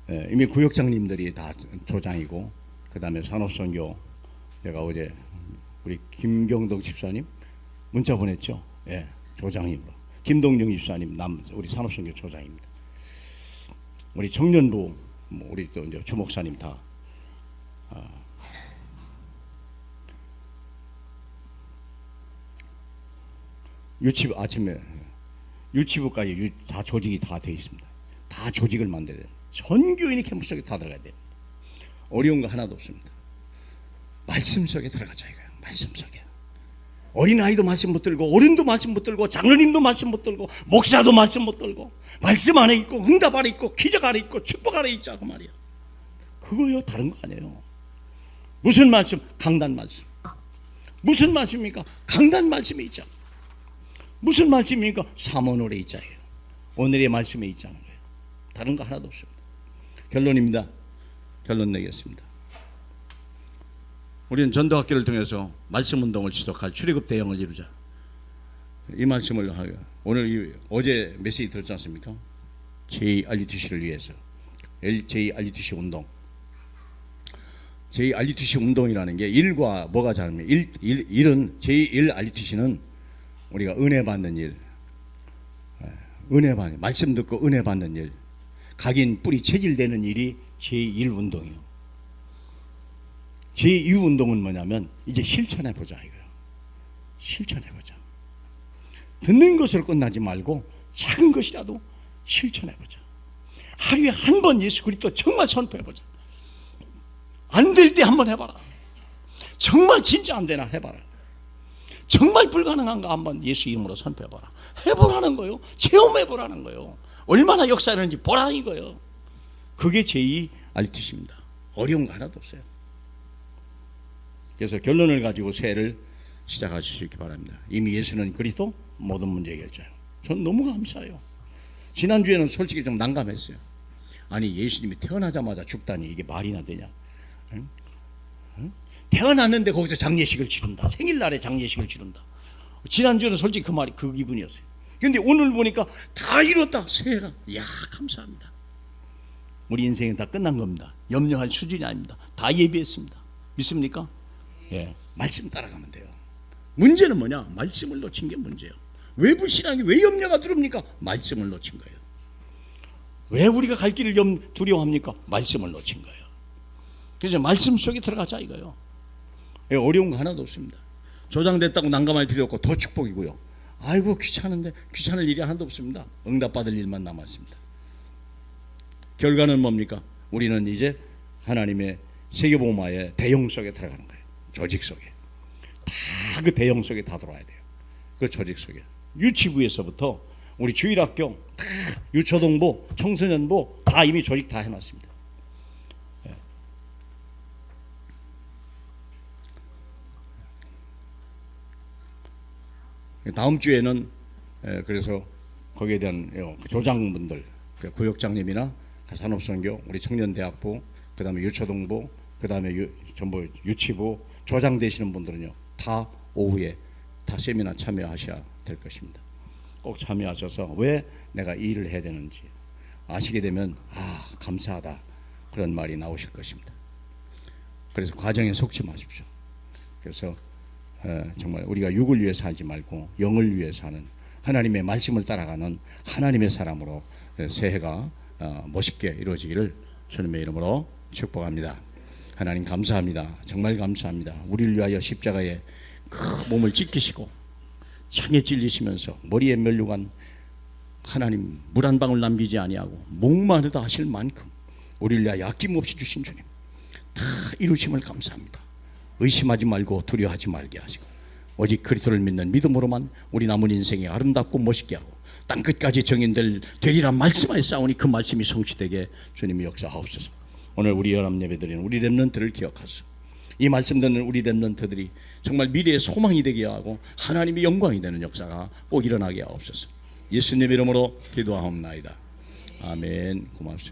네, 이미 구역장님들이 다 조장이고, 그 다음에 산업선교, 내가 어제 우리 김경덕 집사님 문자 보냈죠. 예, 조장님으로. 김동정 집사님 우리 산업선교 조장입니다. 우리 청년부 우리 또 이제 주 목사님 다 유치부 아침에 유치부까지 다 조직이 다 되어 있습니다. 다 조직을 만들어야 돼요. 전 교인이 캠프 속에 다 들어가야 됩니다. 어려운 거 하나도 없습니다. 말씀 속에 들어가자 이거예요. 말씀 속에. 어린아이도 말씀 못 들고, 어른도 말씀 못 들고, 장로님도 말씀 못 들고, 목사도 말씀 못 들고, 말씀 안에 있고, 응답 안에 있고, 기적 안에 있고, 축복 안에 있자 그 말이야. 그거요, 다른 거 아니에요. 무슨 말씀? 강단 말씀. 무슨 말씀입니까? 강단 말씀에 있자. 무슨 말씀입니까? 삼원오래 있자예요. 오늘의 말씀에 있자는 거예요. 다른 거 하나도 없습니다. 결론입니다. 결론 내겠습니다. 우리는 전도학교를 통해서 말씀운동을 지속할 출애굽 대영을 이루자. 이 말씀을 하여 오늘 어제 메시지 들었지 않습니까? JRUTC를 위해서 JRUTC 운동. JRUTC 운동이라는 게 일과 뭐가 다릅니까? 일은 JRUTC는 우리가 은혜 받는 일, 은혜 받는 말씀 듣고 은혜 받는 일, 각인 뿌리 체질되는 일이 제1 운동이요. 제2 운동은 뭐냐면 이제 실천해 보자 이거예요. 실천해 보자. 듣는 것으로 끝나지 말고 작은 것이라도 실천해 보자. 하루에 한 번 예수 그리스도 정말 선포해 보자. 안 될 때 한번 해봐라. 정말 진짜 안 되나 해봐라. 정말 불가능한가 한번 예수 이름으로 선포해봐라. 해보라는 거예요. 체험해보라는 거예요. 얼마나 역사하는지 보라 이거예요. 그게 JRUTC입니다. 어려운 거 하나도 없어요. 그래서 결론을 가지고 새해를 시작하실 수 있기 바랍니다. 이미 예수는 그리스도 모든 문제 해결자예요. 전 너무 감사해요. 지난주에는 솔직히 좀 난감했어요. 아니 예수님이 태어나자마자 죽다니 이게 말이나 되냐. 응? 응? 태어났는데 거기서 장례식을 치른다. 생일날에 장례식을 치른다. 지난주에는 솔직히 그 말이 그 기분이었어요. 그런데 오늘 보니까 다 이뤘다. 새해가. 이야 감사합니다. 우리 인생은 다 끝난 겁니다. 염려할 수준이 아닙니다. 다 예비했습니다. 믿습니까? 예, 말씀 따라가면 돼요. 문제는 뭐냐? 말씀을 놓친 게 문제예요. 왜 불신앙이 왜 염려가 두렵니까? 말씀을 놓친 거예요. 왜 우리가 갈 길을 두려워합니까? 말씀을 놓친 거예요. 그래서 말씀 속에 들어가자 이거예요. 예, 어려운 거 하나도 없습니다. 조장됐다고 난감할 필요 없고 더 축복이고요. 아이고 귀찮은데 귀찮을 일이 하나도 없습니다. 응답받을 일만 남았습니다. 결과는 뭡니까? 우리는 이제 하나님의 세계복음화의 대영 속에 들어가는 거예요. 조직 속에 다 그 대영 속에 다 들어와야 돼요. 그 조직 속에. 유치부에서부터 우리 주일학교 다 유초동부, 청소년부 다 이미 조직 다 해놨습니다. 다음 주에는 그래서 거기에 대한 조장분들, 구역장님이나 산업선교, 우리 청년대학부, 그 다음에 유초동부, 그 다음에 전부 유치부 조장 되시는 분들은요 다 오후에 다 세미나 참여하셔야 될 것입니다. 꼭 참여하셔서 왜 내가 이 일을 해야 되는지 아시게 되면 감사하다 그런 말이 나오실 것입니다. 그래서 과정에 속지 마십시오. 그래서 정말 우리가 육을 위해 살지 말고 영을 위해 사는 하나님의 말씀을 따라가는 하나님의 사람으로 새해가 멋있게 이루어지기를 주님의 이름으로 축복합니다. 하나님 감사합니다. 정말 감사합니다. 우리를 위하여 십자가에 그 몸을 찢기시고 창에 찔리시면서 머리에 면류관 하나님 물 한 방울 남기지 아니하고 목마르다 하실 만큼 우리를 위하여 아낌없이 주신 주님 다 이루심을 감사합니다. 의심하지 말고 두려워하지 말게 하시고 오직 그리스도를 믿는 믿음으로만 우리 남은 인생에 아름답고 멋있게 하고 땅끝까지 정인되리라 말씀하여 싸우니 그 말씀이 성취되게 주님이 역사하옵소서. 오늘 우리 연합 예배드리는 우리 렘넌트를 기억하소서. 이 말씀 듣는 우리 렘넌트들이 정말 미래의 소망이 되게 하고 하나님의 영광이 되는 역사가 꼭 일어나게 하옵소서. 예수님 이름으로 기도하옵나이다. 아멘. 고맙습니다.